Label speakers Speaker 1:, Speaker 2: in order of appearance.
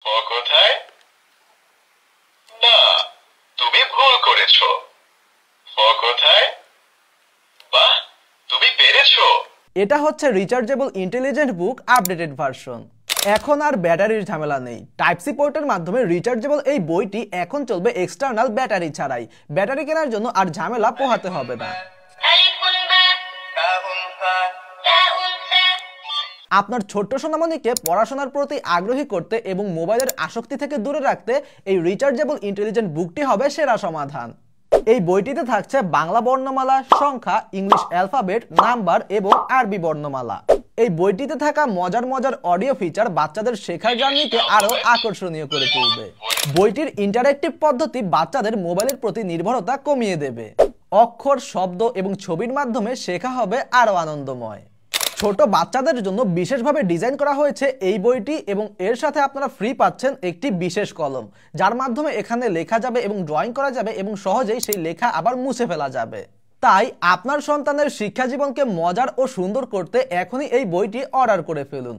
Speaker 1: কোথায়? না, তুমি ভুল করেছো। কোথায়? বাহ, তুমি পেরেছো।
Speaker 2: এটা হচ্ছে রিচার্জেবল ইন্টেলিজেন্ট বুক আপডেটেড ভার্সন। এখন আর ব্যাটারির ঝামেলা নেই। টাইপ সি পোর্টের মাধ্যমে রিচার্জেবল এই বইটি এখন চলবে এক্সটার্নাল ব্যাটারি ছাড়াই। ব্যাটারি কেনার জন্য আর ঝামেলা পোহাতে হবে না। আপনার ছোট্ট সোনামণিকে পড়াশোনার প্রতি আগ্রহী করতে এবং মোবাইলের আসক্তি থেকে দূরে রাখতে এই রিচার্জেবল ইন্টেলিজেন্ট বুকটি হবে সেরা সমাধান। এই বইটিতে থাকছে বাংলা বর্ণমালা, সংখ্যা, ইংলিশ অ্যালফাবেট, নাম্বার এবং আরবি বর্ণমালা। এই বইটিতে থাকা মজার মজার অডিও ফিচার বাচ্চাদের শেখার জার্নিকে আরো আকর্ষণীয় করে তুলবে। বইটির ইন্টারেক্টিভ পদ্ধতি বাচ্চাদের মোবাইলের প্রতি নির্ভরতা কমিয়ে দেবে। অক্ষর, শব্দ এবং ছবির মাধ্যমে শেখা হবে আরো আনন্দময়। ছোট বাচ্চাদের জন্য বিশেষভাবে ডিজাইন করা হয়েছে এই বইটি এবং এর সাথে আপনারা ফ্রি পাচ্ছেন একটি বিশেষ কলম, যার মাধ্যমে এখানে লেখা যাবে এবং ড্রয়িং করা যাবে এবং সহজেই সেই লেখা আবার মুছে ফেলা যাবে। তাই আপনার সন্তানের শিক্ষা জীবনকে মজার ও সুন্দর করতে এখনই এই বইটি অর্ডার করে ফেলুন।